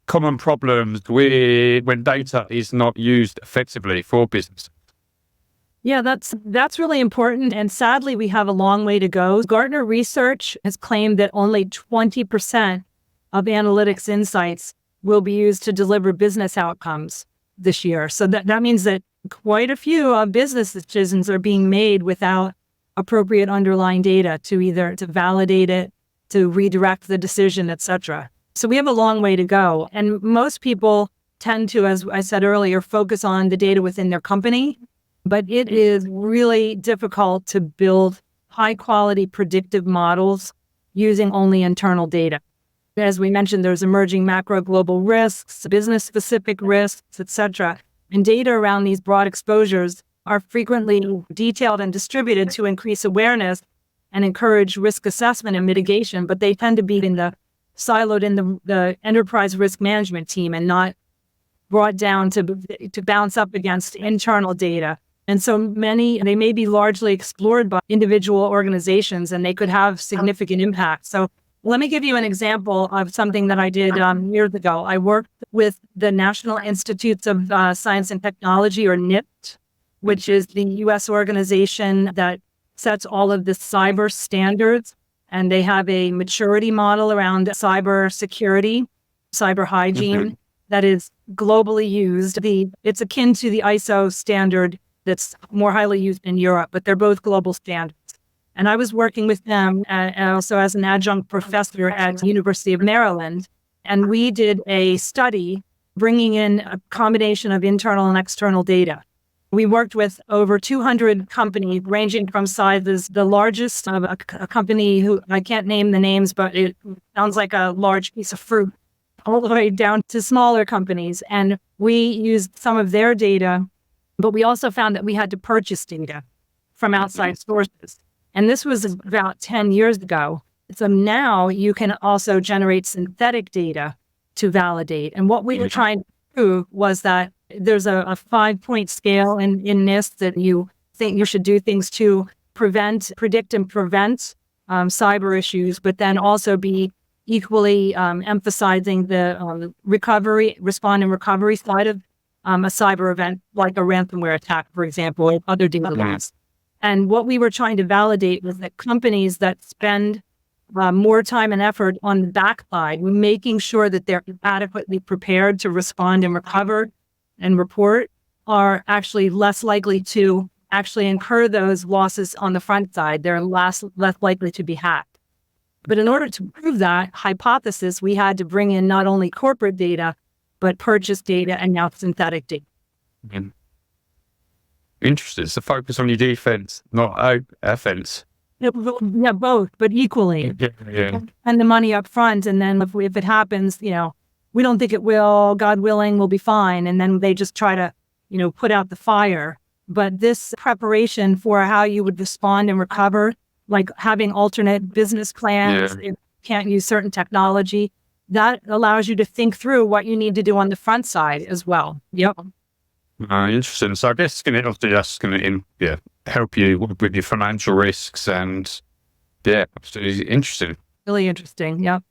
common problems when data is not used effectively for business? Yeah, that's really important. And sadly, we have a long way to go. Gartner research has claimed that only 20% of analytics insights will be used to deliver business outcomes this year. So that means that quite a few business decisions are being made without appropriate underlying data to validate it, to redirect the decision, et cetera. So we have a long way to go. And most people tend to, as I said earlier, focus on the data within their company. But it is really difficult to build high quality predictive models using only internal data. As we mentioned, there's emerging macro global risks, business specific risks, et cetera. And data around these broad exposures are frequently detailed and distributed to increase awareness and encourage risk assessment and mitigation, but they tend to be siloed in the enterprise risk management team and not brought down to bounce up against internal data. And so they may be largely explored by individual organizations and they could have significant impact. So let me give you an example of something that I did years ago. I worked with the National Institutes of Science and Technology, or NIST, which is the U.S. organization that sets all of the cyber standards. And they have a maturity model around cyber security, cyber hygiene, that is globally used. It's akin to the ISO standard that's more highly used in Europe, but they're both global standards. And I was working with them also as an adjunct professor at the University of Maryland. And we did a study bringing in a combination of internal and external data. We worked with over 200 companies ranging from sizes, the largest of a company who I can't name the names, but it sounds like a large piece of fruit, all the way down to smaller companies. And we used some of their data, but we also found that we had to purchase data from outside sources. And this was about 10 years ago. So now you can also generate synthetic data to validate. And what we were trying to prove was that there's a 5-point scale in NIST that you think you should do things to predict and prevent cyber issues, but then also be equally emphasizing the respond and recovery side of a cyber event, like a ransomware attack, for example, or other data loss. And what we were trying to validate was that companies that spend more time and effort on the backside, making sure that they're adequately prepared to respond and recover and report, are actually less likely to actually incur those losses on the front side. They're less likely to be hacked. But in order to prove that hypothesis, we had to bring in not only corporate data, but purchase data and now synthetic data. Interesting. It's a focus on your defense, not offense. Yeah, both, but equally. Yeah. And the money up front. And then if it happens, we don't think it will, God willing, we'll be fine. And then they just try to, put out the fire. But this preparation for how you would respond and recover, like having alternate business plans, if you can't use certain technology, that allows you to think through what you need to do on the front side as well. Yep. Interesting. So I guess that's going to help you with your financial risks, and absolutely interesting. Really interesting. Yep.